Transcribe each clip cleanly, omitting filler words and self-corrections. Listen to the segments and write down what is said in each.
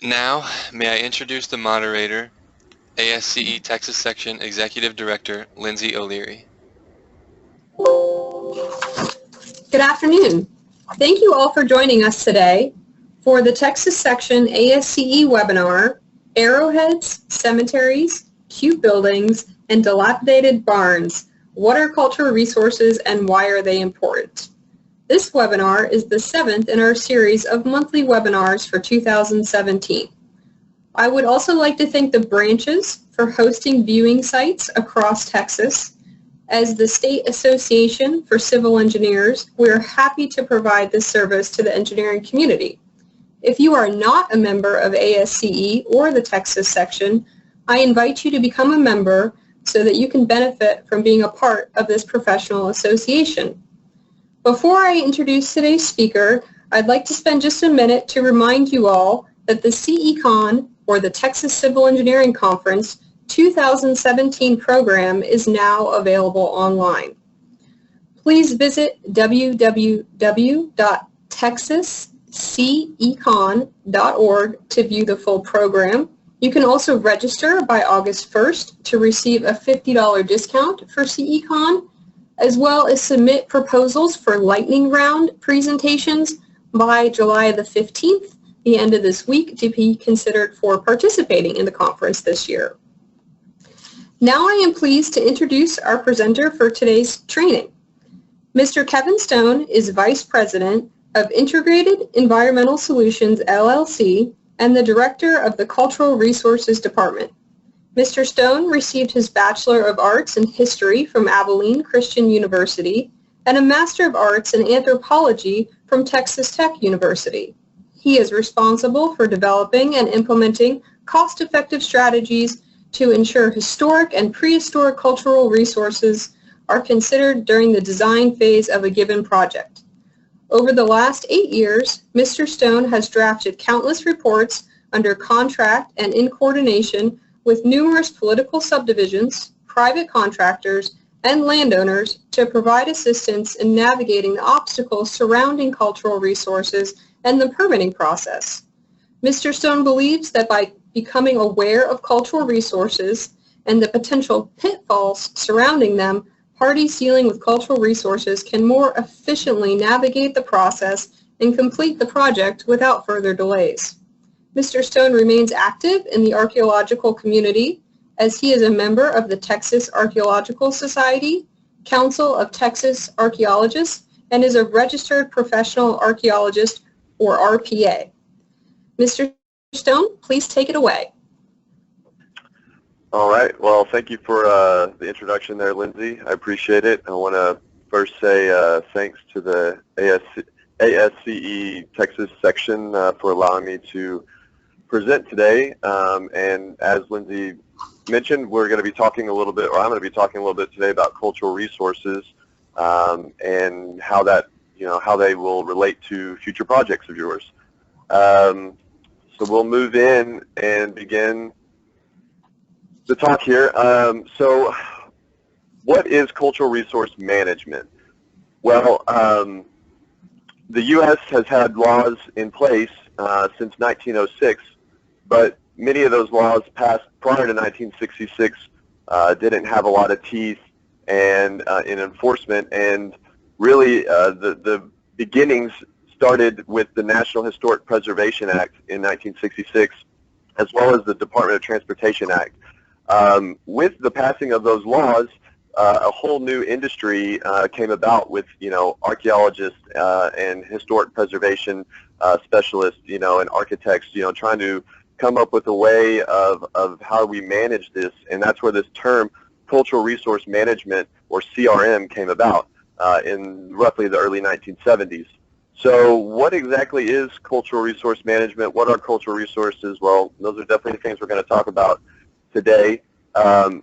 Now, may I introduce the moderator, ASCE Texas Section Executive Director, Lindsay O'Leary. Good afternoon. Thank you all for joining us today for the Texas Section ASCE webinar, Arrowheads, Cemeteries, Cute Buildings, and Dilapidated Barns. What are cultural resources and why are they important? This webinar is the 7th in our series of monthly webinars for 2017. I would also like to thank the branches for hosting viewing sites across Texas. As the State Association for Civil Engineers, we are happy to provide this service to the engineering community. If you are not a member of ASCE or the Texas section, I invite you to become a member so that you can benefit from being a part of this professional association. Before I introduce today's speaker, I'd like to spend just a minute to remind you all that the CECon, or the Texas Civil Engineering Conference, 2017 program is now available online. Please visit www.texascecon.org to view the full program. You can also register by August 1st to receive a $50 discount for CECon, as well as submit proposals for lightning round presentations by July the 15th, the end of this week, to be considered for participating in the conference this year. Now I am pleased to introduce our presenter for today's training. Mr. Kevin Stone is Vice President of Integrated Environmental Solutions, LLC, and the Director of the Cultural Resources Department. Mr. Stone received his Bachelor of Arts in History from Abilene Christian University and a Master of Arts in Anthropology from Texas Tech University. He is responsible for developing and implementing cost-effective strategies to ensure historic and prehistoric cultural resources are considered during the design phase of a given project. Over the last 8 years, Mr. Stone has drafted countless reports under contract and in coordination with numerous political subdivisions, private contractors, and landowners to provide assistance in navigating the obstacles surrounding cultural resources and the permitting process. Mr. Stone believes that by becoming aware of cultural resources and the potential pitfalls surrounding them, parties dealing with cultural resources can more efficiently navigate the process and complete the project without further delays. Mr. Stone remains active in the archaeological community as he is a member of the Texas Archaeological Society, Council of Texas Archaeologists, and is a registered professional archaeologist, or RPA. Mr. Stone, please take it away. All right. Well, thank you for the introduction there, Lindsay. I appreciate it. I want to first say thanks to the ASCE Texas section for allowing me to present today. And as Lindsay mentioned, we're going to be talking a little bit, or I'm going to be talking a little bit today about cultural resources and how that, how they will relate to future projects of yours. So we'll move in and begin the talk here. So what is cultural resource management? Well, the U.S. has had laws in place since 1906, but many of those laws passed prior to 1966 didn't have a lot of teeth and in enforcement, and really the beginnings started with the National Historic Preservation Act in 1966, as well as the Department of Transportation Act. With the passing of those laws, a whole new industry came about with, archaeologists and historic preservation specialists, and architects, trying to come up with a way of how we manage this, and that's where this term cultural resource management, or CRM, came about in roughly the early 1970s. So what exactly is cultural resource management? What are cultural resources? Well, those are definitely things we're going to talk about today.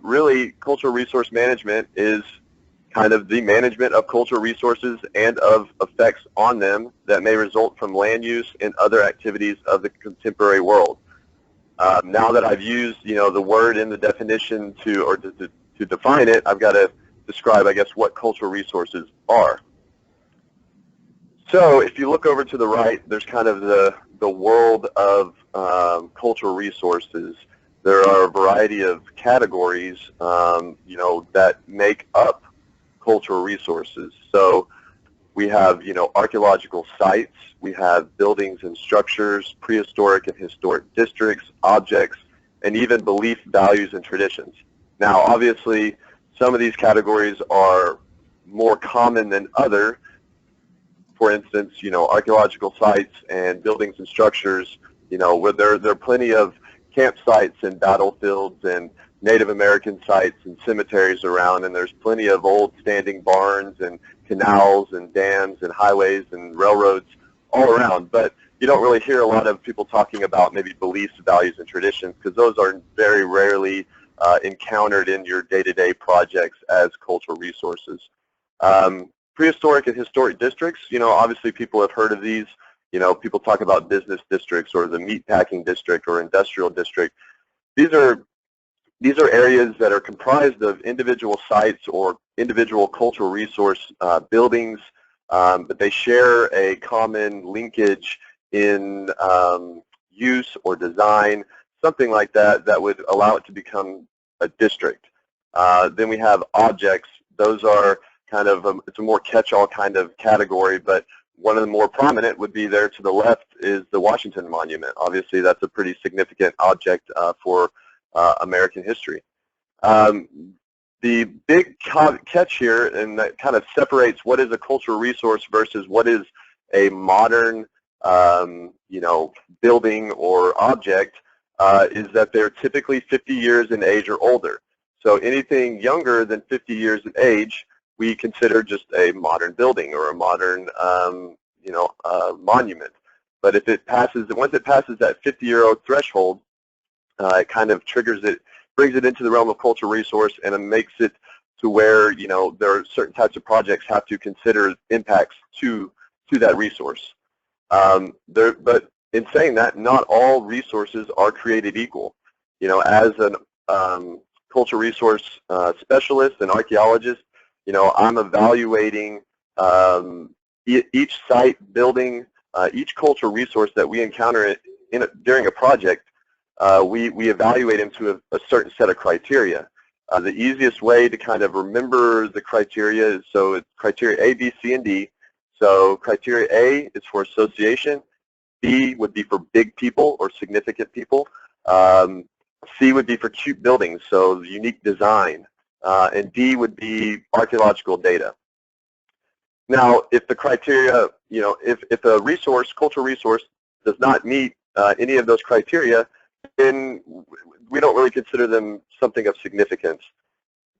Really, cultural resource management is kind of the management of cultural resources and of effects on them that may result from land use and other activities of the contemporary world. Now that I've used, the word in the definition to define it, I've got to describe, I guess, what cultural resources are. So if you look over to the right, there's kind of the the world of cultural resources, there are a variety of categories, you know, that make up cultural resources. So we have, you know, archaeological sites, we have buildings and structures, prehistoric and historic districts, objects, and even belief, values, and traditions. Now, obviously, some of these categories are more common than other. For instance, you know, archaeological sites and buildings and structures, you know, where there are plenty of campsites and battlefields and Native American sites and cemeteries around, and there's plenty of old standing barns and canals and dams and highways and railroads all around. But you don't really hear a lot of people talking about maybe beliefs, values, and traditions, because those are very rarely encountered in your day-to-day projects as cultural resources. Prehistoric and historic districts, you know, obviously people have heard of these. You know, people talk about business districts or the meatpacking district or industrial district. These are areas that are comprised of individual sites or individual cultural resource buildings, but they share a common linkage in use or design, something like that, that would allow it to become a district. Then we have objects. Those are kind of, it's a more catch-all kind of category, but one of the more prominent would be there to the left is the Washington Monument. Obviously, that's a pretty significant object for American history. The big catch here, and that kind of separates what is a cultural resource versus what is a modern, you know, building or object, is that they're typically 50 years in age or older. So anything younger than 50 years in age, we consider just a modern building or a modern, you know, monument. But if it passes, once it passes that 50-year-old threshold, it kind of triggers it, brings it into the realm of cultural resource, and it makes it to where, you know, there are certain types of projects have to consider impacts to that resource. But in saying that, not all resources are created equal. You know, as an cultural resource specialist and archaeologist, you know, I'm evaluating each site, building, each cultural resource that we encounter during a project. We evaluate them to a certain set of criteria. The easiest way to kind of remember the criteria is, so it's criteria A, B, C, and D. So criteria A is for association. B would be for big people or significant people. C would be for cute buildings, so unique design. And D would be archaeological data. Now, if the criteria, you know, if a resource, cultural resource, does not meet any of those criteria, then we don't really consider them something of significance.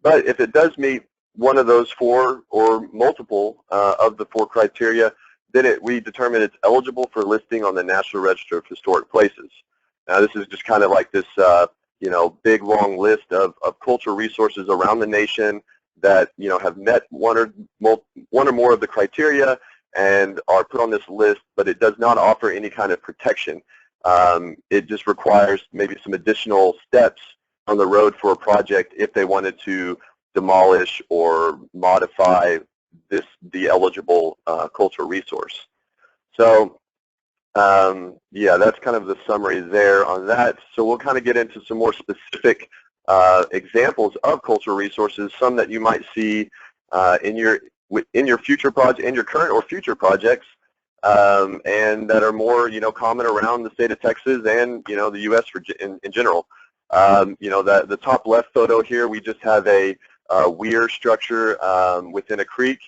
But if it does meet one of those four or multiple of the four criteria, then we determine it's eligible for listing on the National Register of Historic Places. Now, this is just kind of like this, you know, big long list of cultural resources around the nation that, you know, have met one or more of the criteria and are put on this list, but it does not offer any kind of protection. It just requires maybe some additional steps on the road for a project if they wanted to demolish or modify the eligible cultural resource. So yeah, that's kind of the summary there on that. So we'll kind of get into some more specific examples of cultural resources, some that you might see in your future project, in your current or future projects, and that are more, you know, common around the state of Texas and, you know, the U.S. in general. You know, the top left photo here, we just have a weir structure within a creek,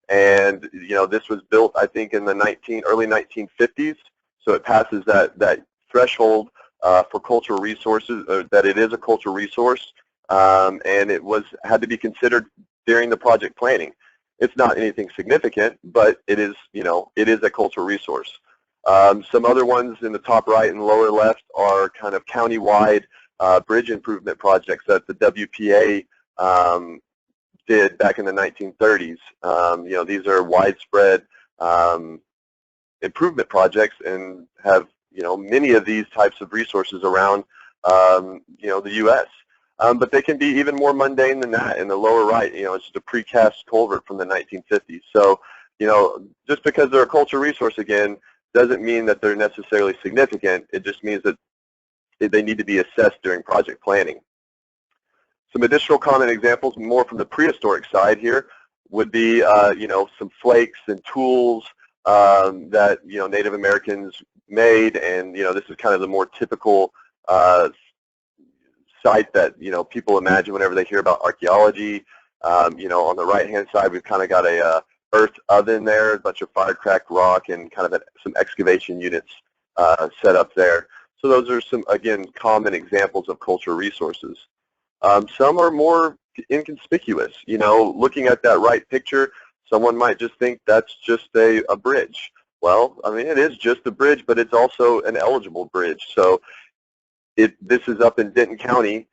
and, you know, this was built, I think, in the early 1950s. So it passes that threshold for cultural resources, that it is a cultural resource, and it had to be considered during the project planning. It's not anything significant, but it is, you know, it is a cultural resource. Some other ones in the top right and lower left are kind of county-wide bridge improvement projects that the WPA did back in the 1930s. You know, these are widespread improvement projects and have, you know, many of these types of resources around, you know, the U.S. But they can be even more mundane than that. In the lower right, you know, it's just a precast culvert from the 1950s. So, you know, just because they're a cultural resource, again, doesn't mean that they're necessarily significant. It just means that they need to be assessed during project planning. Some additional common examples, more from the prehistoric side here, would be some flakes and tools that Native Americans made, and this is kind of the more typical site that people imagine whenever they hear about archaeology. On the right-hand side, we've kind of got a earth oven there, a bunch of fire-cracked rock, and kind of some excavation units set up there. So those are some, again, common examples of cultural resources. Some are more inconspicuous. Looking at that right picture, someone might just think that's just a bridge. Well, I mean, it is just a bridge, but it's also an eligible bridge. So this is up in Denton County,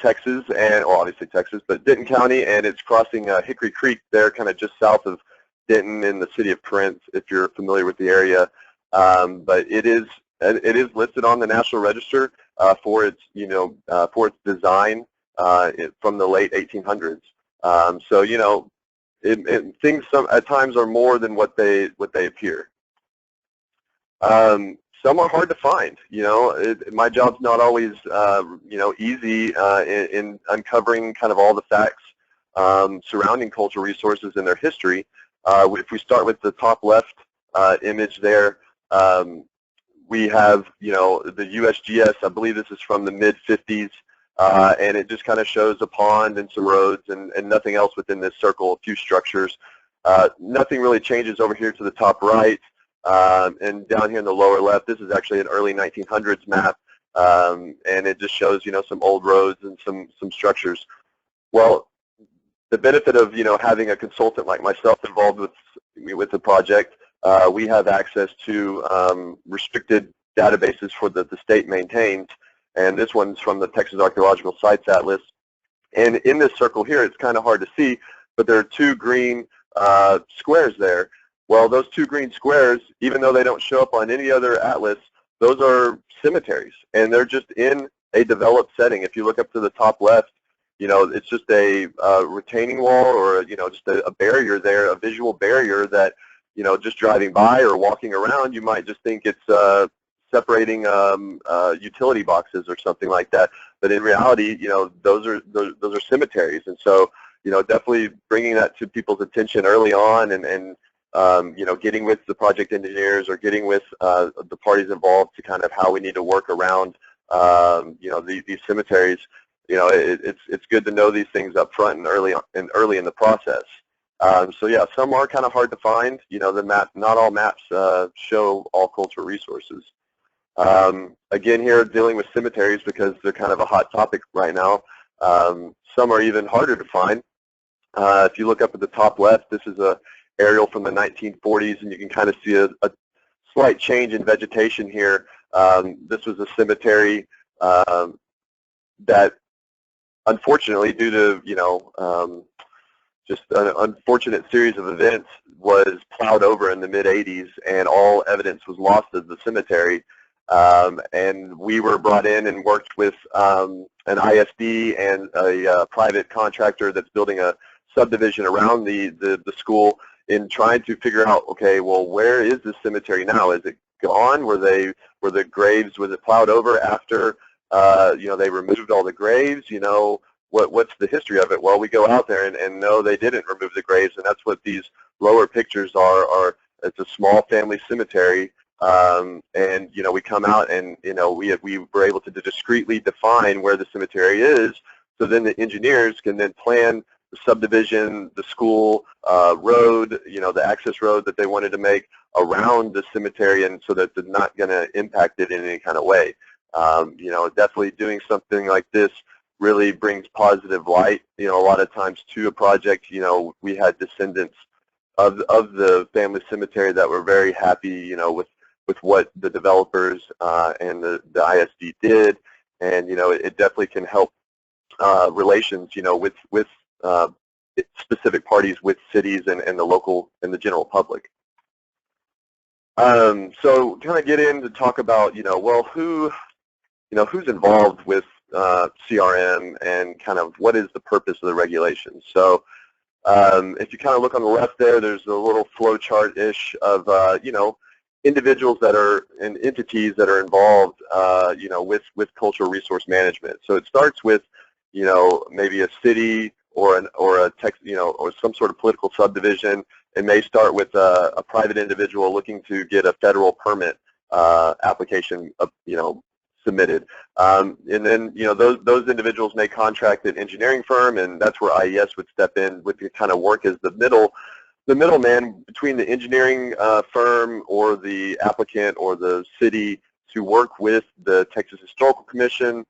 Texas, and obviously Texas, but Denton County, and it's crossing Hickory Creek there, kind of just south of Denton in the city of Corinth, if you're familiar with the area. But it is listed on the National Register for its design from the late 1800s. So things at times are more than what they appear. Some are hard to find. My job's not always easy in uncovering kind of all the facts surrounding cultural resources and their history. If we start with the top left image there, we have the USGS. I believe this is from the mid-50s, and it just kind of shows a pond and some roads and nothing else within this circle. A few structures. Nothing really changes over here to the top right. And down here in the lower left, this is actually an early 1900s map, and it just shows some old roads and some structures. Well, the benefit of having a consultant like myself involved with the project, we have access to restricted databases for that the state maintains, and this one's from the Texas Archaeological Sites Atlas. And in this circle here, it's kind of hard to see, but there are two green squares there. Well, those two green squares, even though they don't show up on any other atlas, those are cemeteries, and they're just in a developed setting. If you look up to the top left, it's just a retaining wall, or just a barrier there, a visual barrier that just driving by or walking around, you might just think it's separating utility boxes or something like that. But in reality, those are cemeteries, and so definitely bringing that to people's attention early on, and getting with the project engineers or getting with the parties involved to kind of how we need to work around, these cemeteries. It's good to know these things up front and early in the process. So yeah, some are kind of hard to find. The map, not all maps show all cultural resources. Again, here dealing with cemeteries because they're kind of a hot topic right now. Some are even harder to find. If you look up at the top left, this is a aerial from the 1940s, and you can kind of see a slight change in vegetation here. This was a cemetery that, unfortunately, due to just an unfortunate series of events, was plowed over in the mid-'80s, and all evidence was lost of the cemetery. And we were brought in and worked with an ISD and a private contractor that's building a subdivision around the school, in trying to figure out, okay, well, where is this cemetery now? Is it gone? Were the graves, was it plowed over after they removed all the graves? What's the history of it? Well, we go out there and no, they didn't remove the graves, and that's what these lower pictures are. It's a small family cemetery, and we come out and we were able to discreetly define where the cemetery is, so then the engineers can then plan the subdivision, the school road, the access road that they wanted to make around the cemetery, and so that they're not going to impact it in any kind of way. Definitely doing something like this really brings positive light, a lot of times to a project. We had descendants of the family cemetery that were very happy, with what the developers and the ISD did, and it definitely can help relations, with specific parties, with cities and the local and the general public. So kind of get in to talk about, well, who's involved with CRM, and kind of what is the purpose of the regulations. So if you kind of look on the left there, there's a little flow chart-ish of, individuals that are and entities that are involved, you know, with cultural resource management. So it starts with, you know, maybe a city or a text, you know, or some sort of political subdivision. It may start with a private individual looking to get a federal permit application, you know, submitted, and then, you know, those individuals may contract an engineering firm, and that's where IES would step in with the kind of work as the middleman between the engineering firm or the applicant or the city to work with the Texas Historical Commission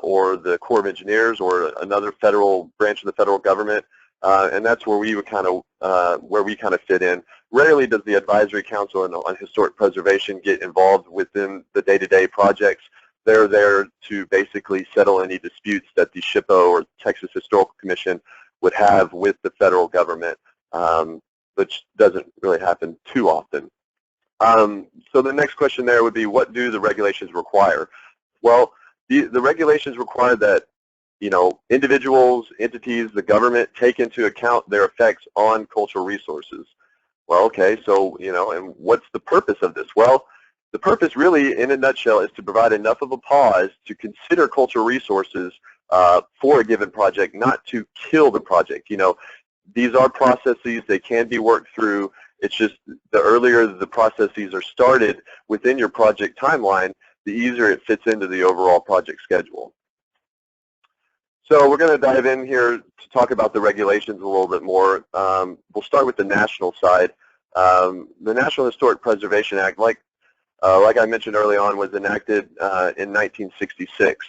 or the Corps of Engineers or another federal branch of the federal government, and that's where we would kind of fit in. Rarely does the Advisory Council on Historic Preservation get involved within the day-to-day projects. They're there to basically settle any disputes that the SHPO or Texas Historical Commission would have with the federal government, which doesn't really happen too often. So the next question there would be, what do the regulations require? Well, the regulations require that, you know, individuals, entities, the government take into account their effects on cultural resources. Well, okay, so, you know, and what's the purpose of this? Well, the purpose really, in a nutshell, is to provide enough of a pause to consider cultural resources for a given project, not to kill the project. You know, these are processes, they can be worked through. It's just the earlier the processes are started within your project timeline, the easier it fits into the overall project schedule. So we're going to dive in here to talk about the regulations a little bit more. We'll start with the national side. The National Historic Preservation Act, like I mentioned early on, was enacted in 1966.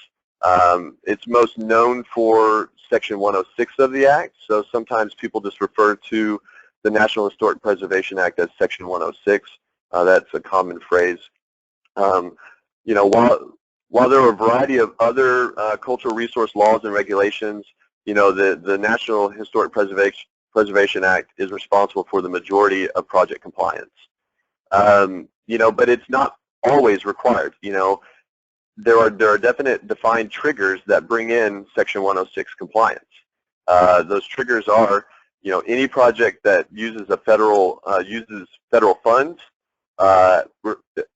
It's most known for Section 106 of the Act, so sometimes people just refer to the National Historic Preservation Act as Section 106. That's a common phrase. You know, while there are a variety of other cultural resource laws and regulations, you know, the National Historic Preservation Act is responsible for the majority of project compliance. You know, but it's not always required. You know, there are definite defined triggers that bring in Section 106 compliance. Those triggers are, you know, any project that uses federal funds,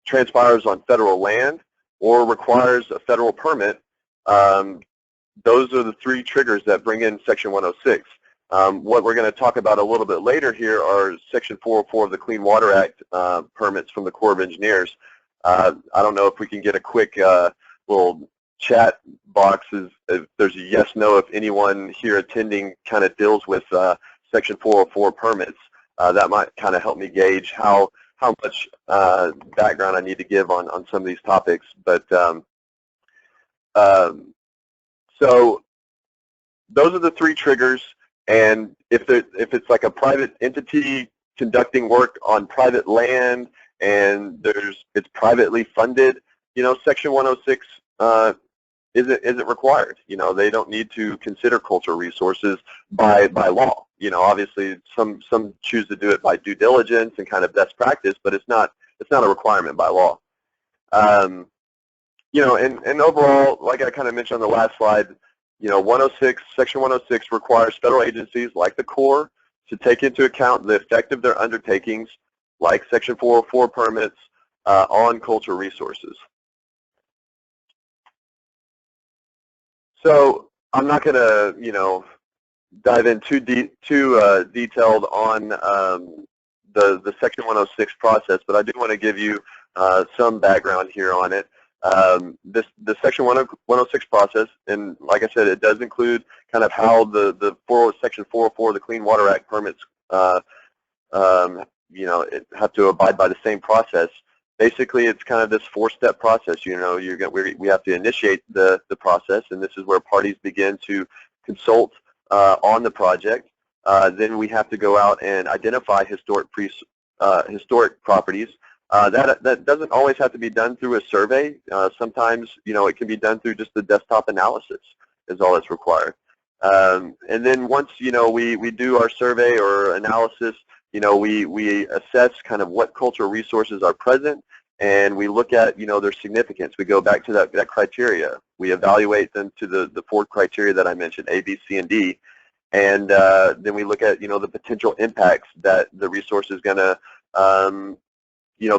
transpires on federal land, or requires a federal permit. Those are the three triggers that bring in Section 106. What we're going to talk about a little bit later here are Section 404 of the Clean Water Act permits from the Corps of Engineers. I don't know if we can get a quick little chat box if there's a yes, no, if anyone here attending kind of deals with Section 404 permits. That might kind of help me gauge how much background I need to give on some of these topics. But so those are the three triggers. And if it's like a private entity conducting work on private land and it's privately funded, you know, Section 106 isn't required. You know, they don't need to consider cultural resources by law. You know, obviously some choose to do it by due diligence and kind of best practice, but it's not a requirement by law. You know, and overall, like I kind of mentioned on the last slide, you know, Section 106 requires federal agencies like the Corps to take into account the effect of their undertakings, like Section 404 permits, on cultural resources. So I'm not going to, you know, dive in too detailed on the Section 106 process, but I do want to give you some background here on it. The Section 106 process, and like I said, it does include kind of how the Section 404 of the Clean Water Act permits, you know, have to abide by the same process. Basically, it's kind of this four-step process. You know, we have to initiate the process, and this is where parties begin to consult on the project. Then we have to go out and identify historic properties. That doesn't always have to be done through a survey. Sometimes, you know, it can be done through just the desktop analysis is all that's required. And then once, you know, we do our survey or analysis, you know, we assess kind of what cultural resources are present, and we look at, you know, their significance. We go back to that criteria. We evaluate them to the four criteria that I mentioned, A, B, C, and D. And then we look at, you know, the potential impacts that the resource is going to,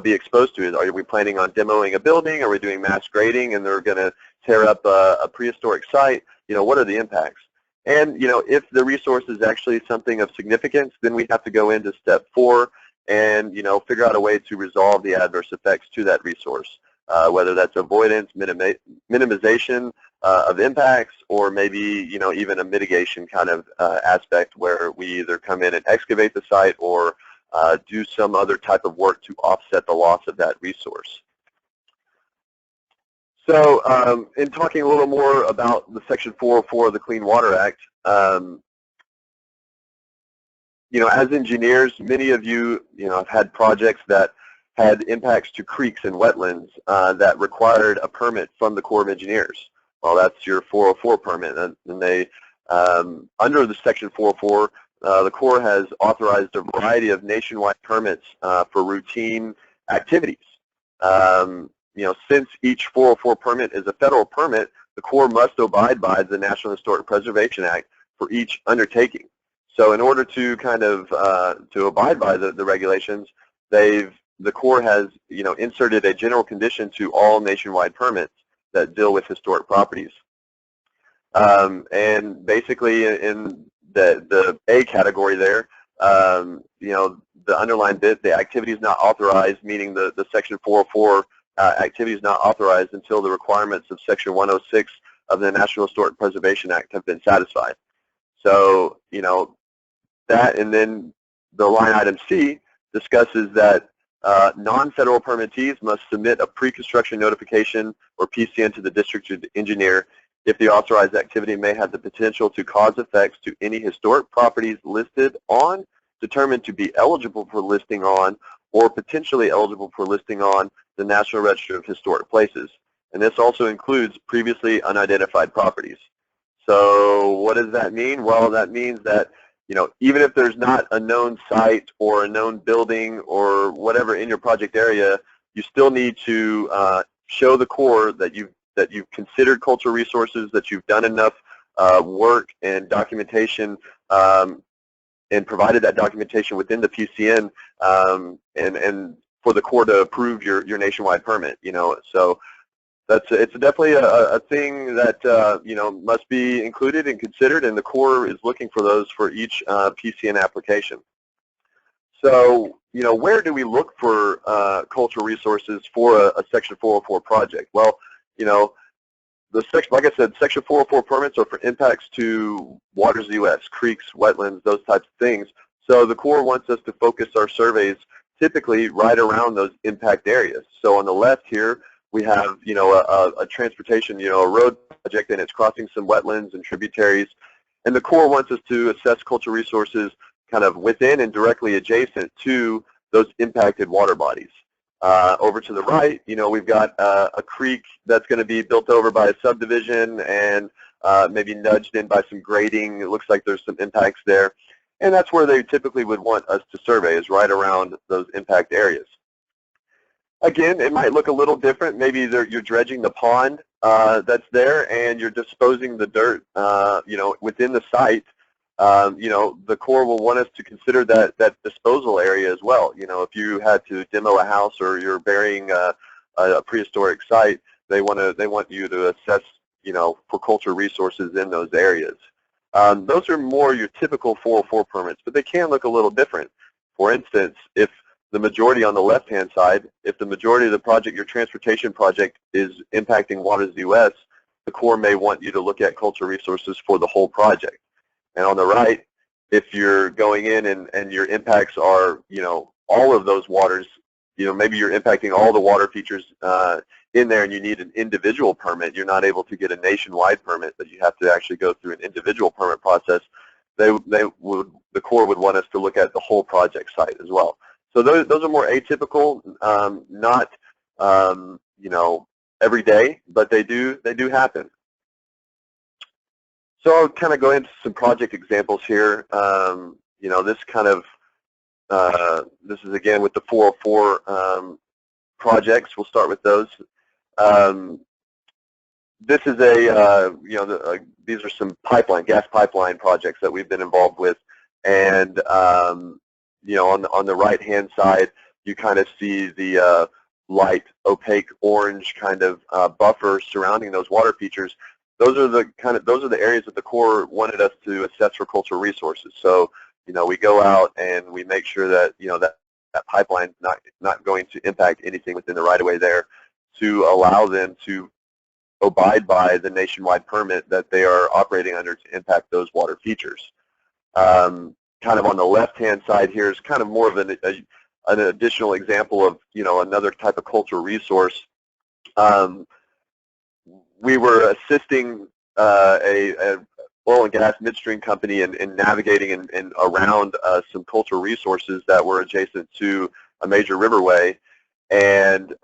be exposed to? Are we planning on demoing a building? Are we doing mass grading and they're going to tear up a prehistoric site? What are the impacts? And if the resource is actually something of significance, then we have to go into step 4 and figure out a way to resolve the adverse effects to that resource, whether that's avoidance, minimization of impacts, or maybe even a mitigation kind of aspect where we either come in and excavate the site or do some other type of work to offset the loss of that resource. So in talking a little more about the Section 404 of the Clean Water Act, as engineers, many of you, have had projects that had impacts to creeks and wetlands that required a permit from the Corps of Engineers. Well, that's your 404 permit, and they, under the Section 404, the Corps has authorized a variety of nationwide permits for routine activities. Since each 404 permit is a federal permit, the Corps must abide by the National Historic Preservation Act for each undertaking. So in order to kind of to abide by the regulations, the Corps has inserted a general condition to all nationwide permits that deal with historic properties. And basically in the A category there, the underlined bit, the activity is not authorized, meaning the Section 404 activity is not authorized until the requirements of Section 106 of the National Historic Preservation Act have been satisfied. So, that, and then the line item C discusses that non-federal permittees must submit a pre-construction notification or PCN to the district engineer if the authorized activity may have the potential to cause effects to any historic properties listed on, determined to be eligible for listing on, or potentially eligible for listing on the National Register of Historic Places. And this also includes previously unidentified properties. So what does that mean? Well, that means that even if there's not a known site or a known building or whatever in your project area, you still need to show the Corps that you've considered cultural resources, that you've done enough work and documentation and provided that documentation within the PCN and for the Corps to approve your nationwide permit. So it's definitely a thing that must be included and considered, and the Corps is looking for those for each PCN application. So where do we look for cultural resources for a Section 404 project? Well, like I said, Section 404 permits are for impacts to waters of the U.S., creeks, wetlands, those types of things. So the Corps wants us to focus our surveys typically right around those impact areas. So on the left here, we have, a transportation, a road project, and it's crossing some wetlands and tributaries. And the Corps wants us to assess cultural resources kind of within and directly adjacent to those impacted water bodies. Over to the right, we've got a creek that's going to be built over by a subdivision and maybe nudged in by some grading. It looks like there's some impacts there. And that's where they typically would want us to survey, is right around those impact areas. Again, it might look a little different. Maybe you're dredging the pond that's there and you're disposing the dirt, within the site. The Corps will want us to consider that disposal area as well. If you had to demo a house or you're burying a prehistoric site, they want you to assess, for cultural resources in those areas. Those are more your typical 404 permits, but they can look a little different. For instance, if the majority on the left-hand side, if the majority of the project, your transportation project, is impacting waters of the U.S., the Corps may want you to look at cultural resources for the whole project. And on the right, if you're going in and your impacts are, all of those waters, maybe you're impacting all the water features in there and you need an individual permit, you're not able to get a nationwide permit, but you have to actually go through an individual permit process, the Corps would want us to look at the whole project site as well. So those are more atypical, not, every day, but they do happen. So I'll kind of go into some project examples here. This kind of, this is again with the 404 projects. We'll start with those. This is these are some gas pipeline projects that we've been involved with, and on the right-hand side, you kind of see the light opaque orange kind of buffer surrounding those water features. Those are the areas that the Corps wanted us to assess for cultural resources. So, you know, we go out and we make sure that, you know, that pipeline's not going to impact anything within the right-of-way there, to allow them to abide by the nationwide permit that they are operating under to impact those water features. Kind of on the left-hand side here is kind of more of an additional example of, you know, another type of cultural resource. We were assisting a oil and gas midstream company in navigating and around some cultural resources that were adjacent to a major riverway, and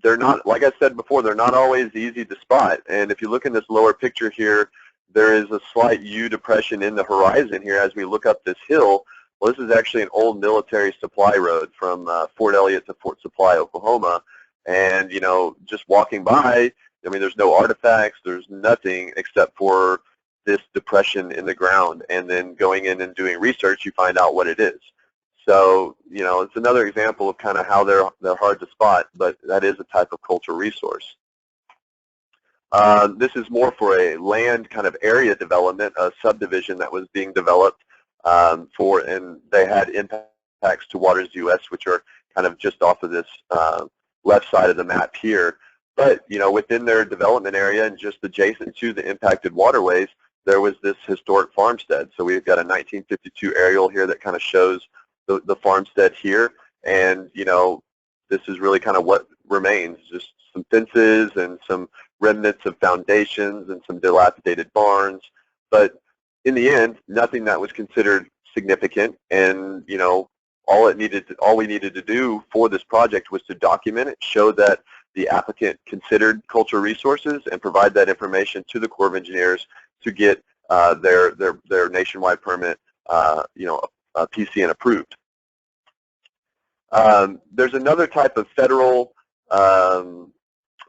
they're not, like I said before, they're not always easy to spot. And if you look in this lower picture here, there is a slight U depression in the horizon here as we look up this hill. Well, this is actually an old military supply road from Fort Elliott to Fort Supply, Oklahoma. And, you know, just walking by, I mean, there's no artifacts, there's nothing except for this depression in the ground. And then going in and doing research, you find out what it is. So, you know, it's another example of kind of how they're hard to spot, but that is a type of cultural resource. This is more for a land kind of area development, a subdivision that was being developed and they had impacts to Waters US, which are kind of just off of this left side of the map here. But, you know, within their development area and just adjacent to the impacted waterways, there was this historic farmstead. So we've got a 1952 aerial here that kind of shows the farmstead here. And, you know, this is really kind of what remains, just some fences and some remnants of foundations and some dilapidated barns. But in the end, nothing that was considered significant. And, you know, all we needed to do for this project was to document it, show that the applicant considered cultural resources, and provide that information to the Corps of Engineers to get their nationwide permit, you know, PCN approved. There's another type of federal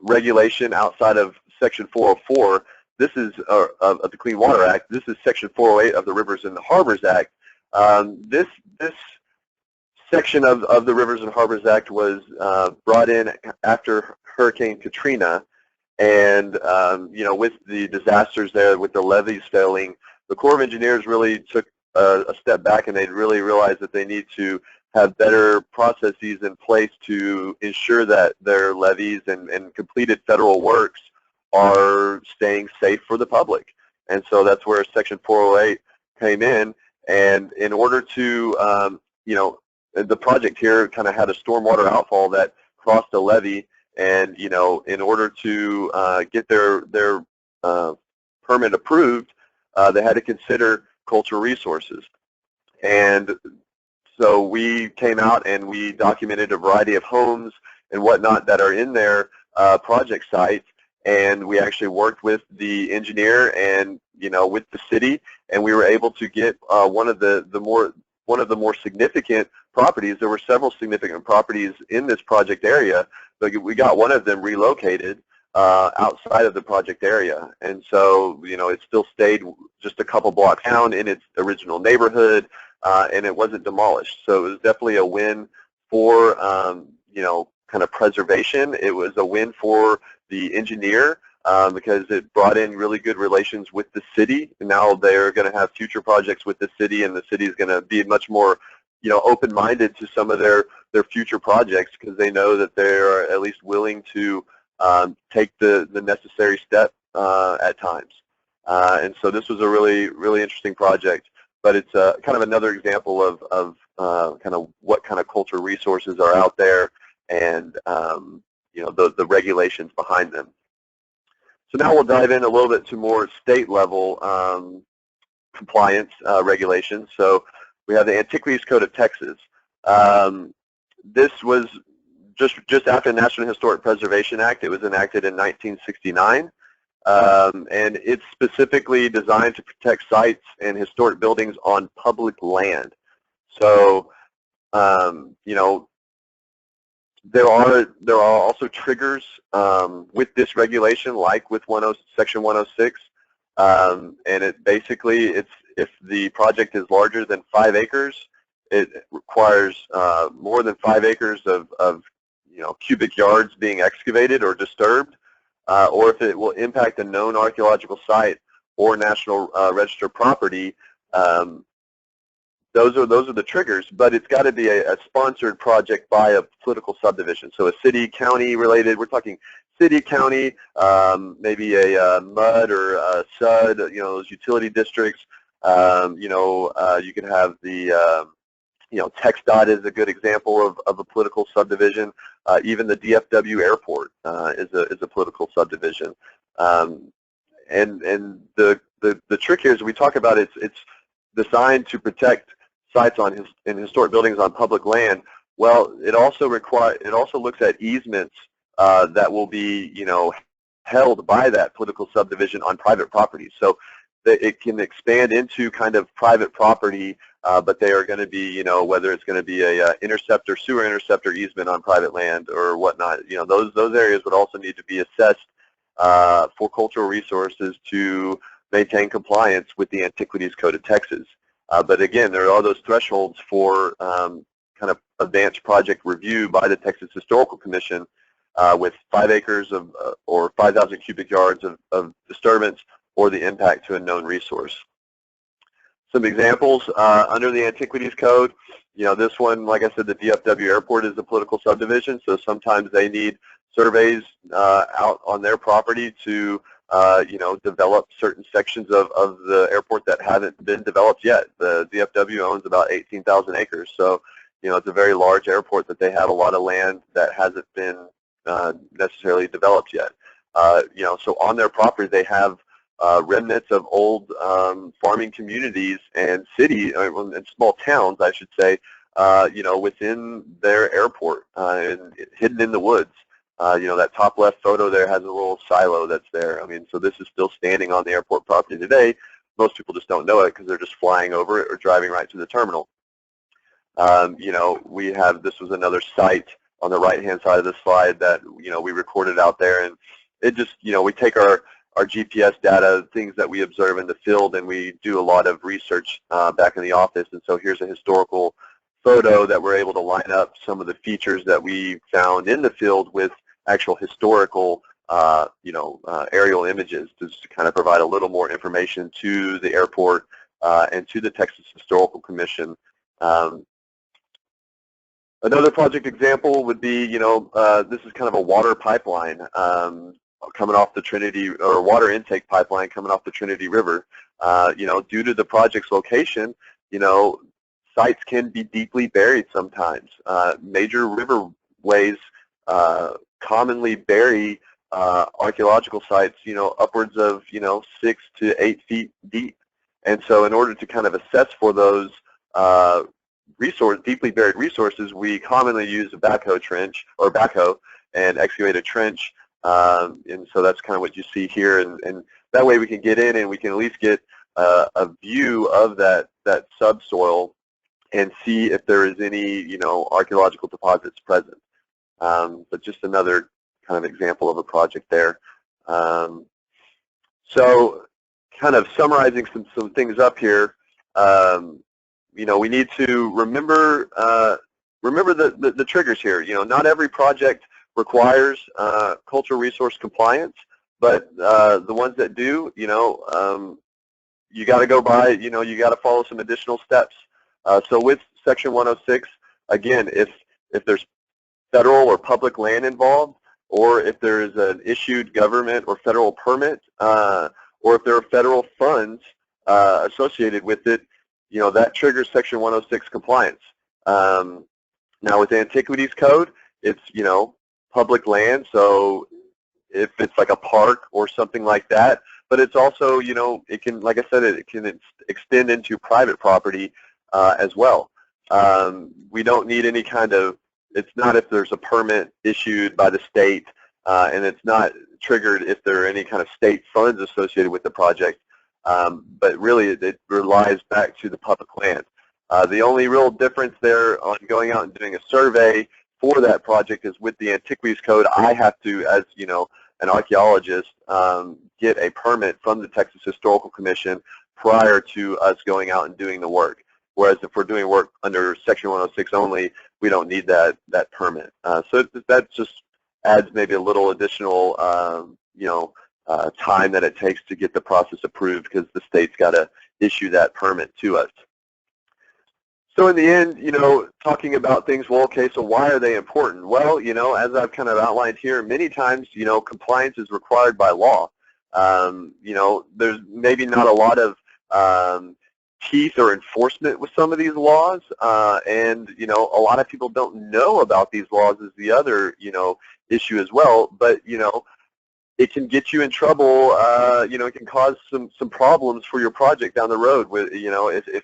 regulation outside of Section 404. This is of the Clean Water Act. This is Section 408 of the Rivers and Harbors Act. This section of the Rivers and Harbors Act was brought in after Hurricane Katrina, and you know, with the disasters there, with the levees failing, the Corps of Engineers really took a step back, and they really realized that they need to have better processes in place to ensure that their levees and completed federal works are staying safe for the public. And so that's where Section 408 came in. And in order to, you know, the project here kind of had a stormwater outfall that crossed a levee, and, you know, in order to get their permit approved, they had to consider cultural resources. And so we came out and we documented a variety of homes and whatnot that are in their project site, and we actually worked with the engineer and, you know, with the city, and we were able to get one of the more significant properties. There were several significant properties in this project area, but we got one of them relocated outside of the project area. And so, you know, it still stayed just a couple blocks down in its original neighborhood, and it wasn't demolished. So it was definitely a win for, you know, kind of preservation. It was a win for the engineer because it brought in really good relations with the city. And now they're going to have future projects with the city, and the city is going to be much more, you know, open-minded to some of their future projects, because they know that they're at least willing to take the necessary step at times. And so this was a really, really interesting project. But it's kind of another example of kind of what kind of cultural resources are out there, and you know, the regulations behind them. So now we'll dive in a little bit to more state level compliance regulations. So we have the Antiquities Code of Texas. This was just after the National Historic Preservation Act. It was enacted in 1969. And it's specifically designed to protect sites and historic buildings on public land. So, you know, there are also triggers with this regulation, like with Section 106, and it basically, if the project is larger than 5 acres, it requires more than 5 acres of cubic yards being excavated or disturbed, or if it will impact a known archaeological site or National Register property. Those are the triggers, but it's got to be a sponsored project by a political subdivision. So a city, county related. We're talking city, county, maybe a MUD or a SUD. Those utility districts. You could have the TxDOT is a good example of a political subdivision. Even the DFW airport is a political subdivision. And the trick here is we talk about it's designed to protect sites in historic buildings on public land. Well, it also looks at easements that will be held by that political subdivision on private property. So that it can expand into kind of private property, but they are going to be whether it's going to be a sewer interceptor easement on private land or whatnot. Those areas would also need to be assessed for cultural resources to maintain compliance with the Antiquities Code of Texas. But again, there are all those thresholds for kind of advanced project review by the Texas Historical Commission with 5 acres of or 5,000 cubic yards of disturbance or the impact to a known resource. Some examples under the Antiquities Code. This one, like I said, the DFW airport is a political subdivision, so sometimes they need surveys out on their property to develop certain sections of the airport that haven't been developed yet. The DFW owns about 18,000 acres, so it's a very large airport that they have a lot of land that hasn't been necessarily developed yet. So on their property they have remnants of old farming communities and and small towns, I should say, within their airport and hidden in the woods. That top left photo there has a little silo that's there. So this is still standing on the airport property today. Most people just don't know it because they're just flying over it or driving right to the terminal. This was another site on the right-hand side of the slide that, we recorded out there, and it just, we take our GPS data, things that we observe in the field, and we do a lot of research back in the office. And so here's a historical photo that we're able to line up some of the features that we found in the field with actual historical, aerial images to kind of provide a little more information to the airport and to the Texas Historical Commission. Another project example would be, this is kind of a water pipeline coming off the Trinity, or water intake pipeline coming off the Trinity River. Due to the project's location, sites can be deeply buried sometimes. Major riverways commonly bury archaeological sites, upwards of, 6 to 8 feet deep. And so in order to kind of assess for those deeply buried resources, we commonly use a backhoe and excavate a trench. And so that's kind of what you see here. And that way we can get in and we can at least get a view of that subsoil and see if there is any, archaeological deposits present. But just another kind of example of a project there. So kind of summarizing some things up here, we need to remember the triggers here. Not every project requires cultural resource compliance, but the ones that do, you got to go by, you got to follow some additional steps. So with Section 106, again, if there's federal or public land involved, or if there is an issued government or federal permit, or if there are federal funds associated with it, that triggers Section 106 compliance. Now with the Antiquities Code, it's, public land, so if it's like a park or something like that, but it's also, it can, like I said, it can extend into private property as well. We don't need any kind of, it's not if there's a permit issued by the state, and it's not triggered if there are any kind of state funds associated with the project, but really it relies back to the public land. The only real difference there on going out and doing a survey for that project is with the Antiquities Code, I have to, as an archaeologist, get a permit from the Texas Historical Commission prior to us going out and doing the work. whereas if we're doing work under Section 106 only, we don't need that permit. So that just adds maybe a little additional, time that it takes to get the process approved because the state's got to issue that permit to us. So in the end, talking about things, well, okay, so why are they important? Well, as I've kind of outlined here, many times, compliance is required by law. There's maybe not a lot of teeth or enforcement with some of these laws, and, a lot of people don't know about these laws is the other, issue as well, but, it can get you in trouble, it can cause some problems for your project down the road with, if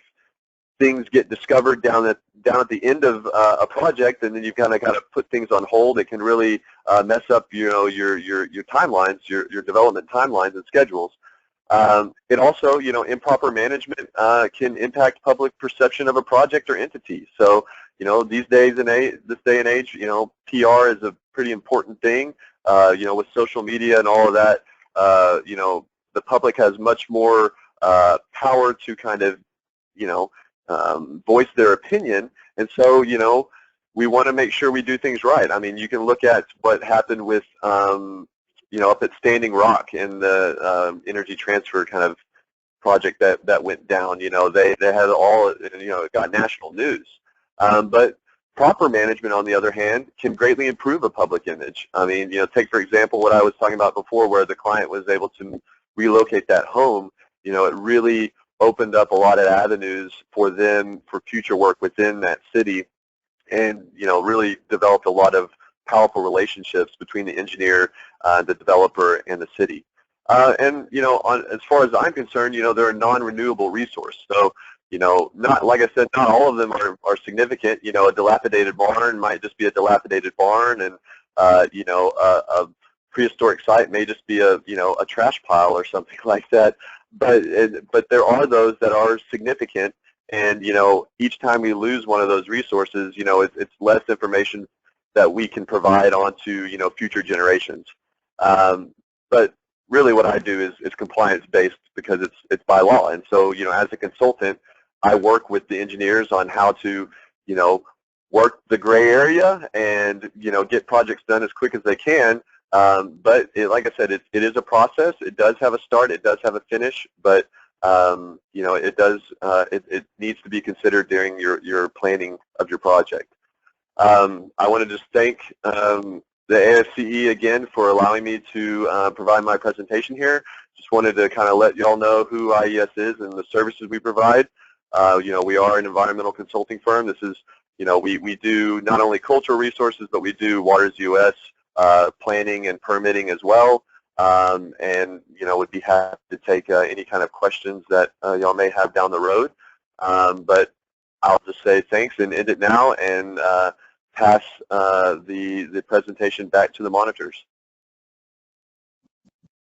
things get discovered down at the end of a project, and then you've kind of got to put things on hold. It can really mess up, your timelines, your development timelines and schedules. It also, improper management can impact public perception of a project or entity. So, this day and age, PR is a pretty important thing. With social media and all of that, the public has much more power to kind of, voice their opinion, and so we want to make sure we do things right. I mean, you can look at what happened with up at Standing Rock in the energy transfer kind of project that went down. They had all, it got national news, but proper management, on the other hand, can greatly improve a public image. I mean, take for example what I was talking about before, where the client was able to relocate that home. It really opened up a lot of avenues for them for future work within that city, and really developed a lot of powerful relationships between the engineer, the developer, and the city. And as far as I'm concerned, they're a non-renewable resource. So not, like I said, not all of them are significant. A dilapidated barn might just be a dilapidated barn, and a prehistoric site may just be a trash pile or something like that. But there are those that are significant, and each time we lose one of those resources, it's less information that we can provide onto future generations. But really, what I do is compliance based because it's by law, and so as a consultant, I work with the engineers on how to work the gray area and get projects done as quick as they can. But like I said, it is a process. It does have a start. It does have a finish. But it needs to be considered during your planning of your project. I want to just thank the ASCE again for allowing me to provide my presentation here. Just wanted to kind of let you all know who IES is and the services we provide. We are an environmental consulting firm. This is, we do not only cultural resources, but we do Waters US planning and permitting as well. And would be happy to take any kind of questions that y'all may have down the road. But I'll just say thanks and end it now, and pass the presentation back to the monitors.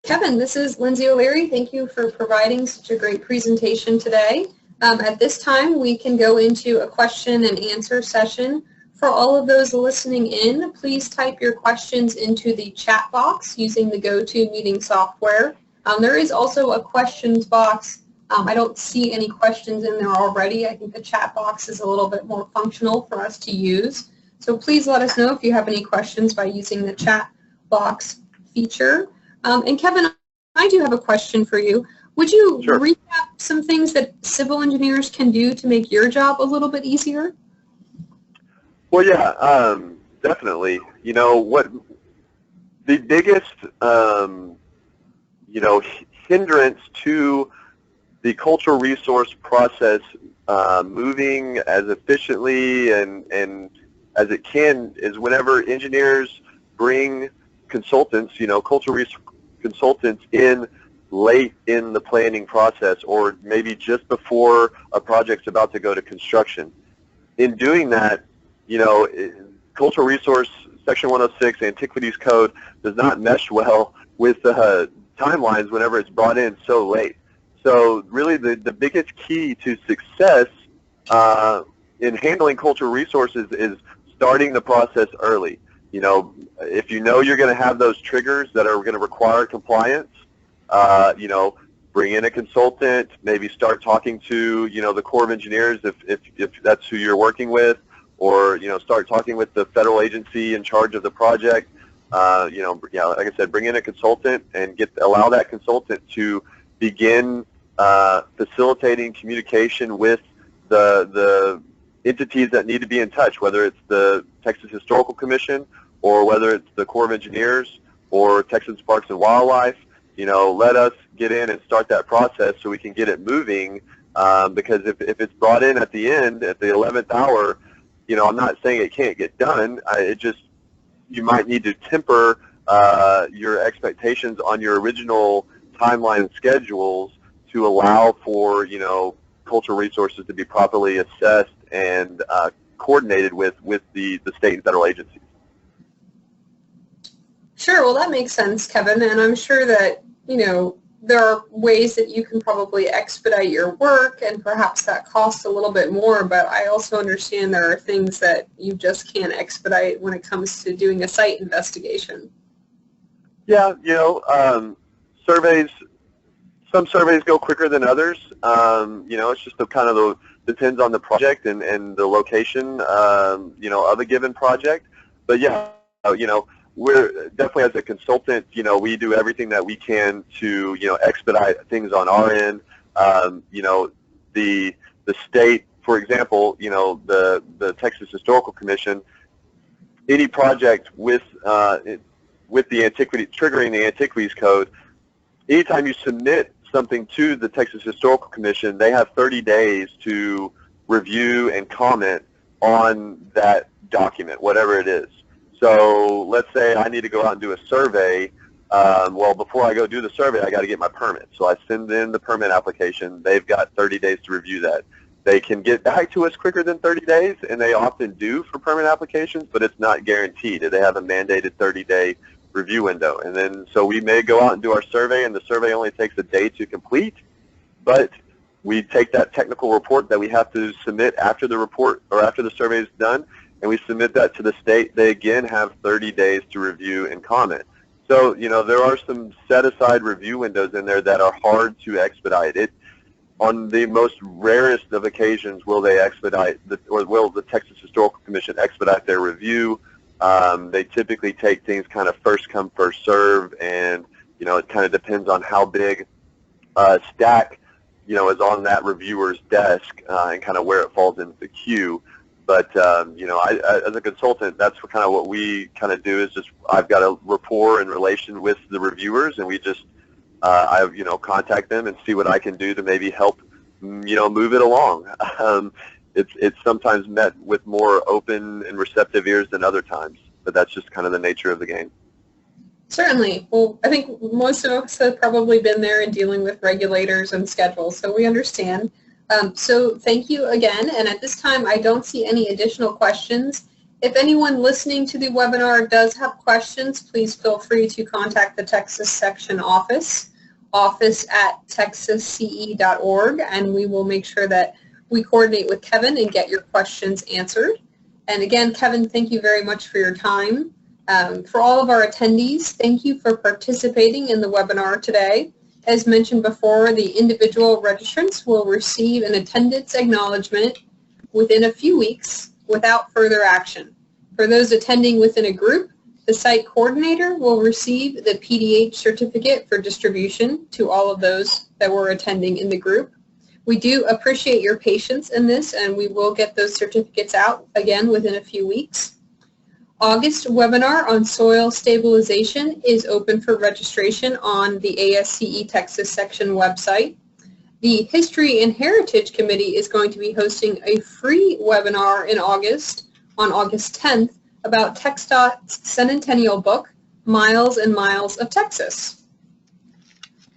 Kevin, this is Lindsay O'Leary. Thank you for providing such a great presentation today. At this time, we can go into a question and answer session. For all of those listening in, please type your questions into the chat box using the GoToMeeting software. There is also a questions box. I don't see any questions in there already. I think the chat box is a little bit more functional for us to use. So please let us know if you have any questions by using the chat box feature. And Kevin, I do have a question for you. Would you Sure. recap some things that civil engineers can do to make your job a little bit easier? Well, yeah, definitely. What the biggest, hindrance to the cultural resource process moving as efficiently and as it can is whenever engineers bring consultants, cultural resource consultants in late in the planning process, or maybe just before a project's about to go to construction. In doing that, cultural resource Section 106 Antiquities Code does not mesh well with timelines whenever it's brought in so late. So really the biggest key to success in handling cultural resources is starting the process early. If you're going to have those triggers that are going to require compliance, bring in a consultant, maybe start talking to, the Corps of Engineers if that's who you're working with, or, start talking with the federal agency in charge of the project. Like I said, bring in a consultant and allow that consultant to begin facilitating communication with the entities that need to be in touch, whether it's the Texas Historical Commission or whether it's the Corps of Engineers or Texas Parks and Wildlife. Let us get in and start that process so we can get it moving, because if it's brought in at the end, at the 11th hour, I'm not saying it can't get done. You might need to temper your expectations on your original timeline and schedules to allow for, cultural resources to be properly assessed and coordinated with the state and federal agencies. Sure, well that makes sense, Kevin, and I'm sure that, there are ways that you can probably expedite your work, and perhaps that costs a little bit more, but I also understand there are things that you just can't expedite when it comes to doing a site investigation. Yeah, surveys, some surveys go quicker than others. It's just depends on the project and the location, of a given project. But yeah, we're definitely, as a consultant, we do everything that we can to, expedite things on our end. The state, for example, the Texas Historical Commission, any project with the Antiquities, triggering the Antiquities Code, anytime you submit something to the Texas Historical Commission, they have 30 days to review and comment on that document, whatever it is. So let's say I need to go out and do a survey. Well, before I go do the survey, I got to get my permit. So I send in the permit application. They've got 30 days to review that. They can get back to us quicker than 30 days, and they often do for permit applications, but it's not guaranteed. They have a mandated 30-day review window. And then so we may go out and do our survey, and the survey only takes a day to complete, but we take that technical report that we have to submit after the report or after the survey is done, and we submit that to the state. They again have 30 days to review and comment. So, there are some set-aside review windows in there that are hard to expedite. On the most rarest of occasions will they expedite, or will the Texas Historical Commission expedite their review. They typically take things kind of first come, first serve, and, it kind of depends on how big a stack, is on that reviewer's desk and kind of where it falls into the queue. But, as a consultant, that's kind of what we kind of do is just I've got a rapport and relation with the reviewers, and we just, I contact them and see what I can do to maybe help, move it along. It's sometimes met with more open and receptive ears than other times, but that's just kind of the nature of the game. Certainly. Well, I think most of us have probably been there in dealing with regulators and schedules, so we understand. So thank you again, and at this time I don't see any additional questions. If anyone listening to the webinar does have questions, please feel free to contact the Texas Section office at texasce.org, and we will make sure that we coordinate with Kevin and get your questions answered. And again, Kevin, thank you very much for your time. For all of our attendees, thank you for participating in the webinar today. As mentioned before, the individual registrants will receive an attendance acknowledgement within a few weeks without further action. For those attending within a group, the site coordinator will receive the PDH certificate for distribution to all of those that were attending in the group. We do appreciate your patience in this, and we will get those certificates out again within a few weeks. August webinar on soil stabilization is open for registration on the ASCE Texas Section website. The History and Heritage Committee is going to be hosting a free webinar in August, on August 10th, about TxDOT's Centennial book, Miles and Miles of Texas.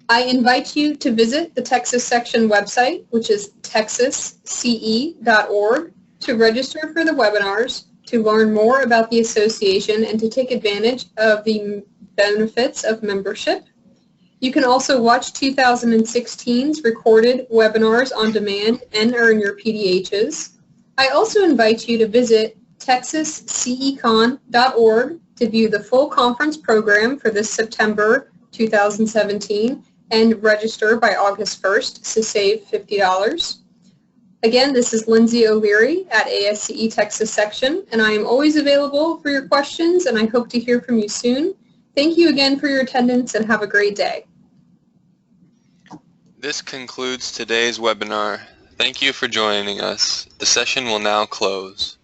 I invite you to visit the Texas Section website, which is texasce.org, to register for the webinars, to learn more about the association, and to take advantage of the benefits of membership. You can also watch 2016's recorded webinars on demand and earn your PDHs. I also invite you to visit texascecon.org to view the full conference program for this September 2017 and register by August 1st to save $50. Again, this is Lindsay O'Leary at ASCE Texas Section, and I am always available for your questions, and I hope to hear from you soon. Thank you again for your attendance, and have a great day. This concludes today's webinar. Thank you for joining us. The session will now close.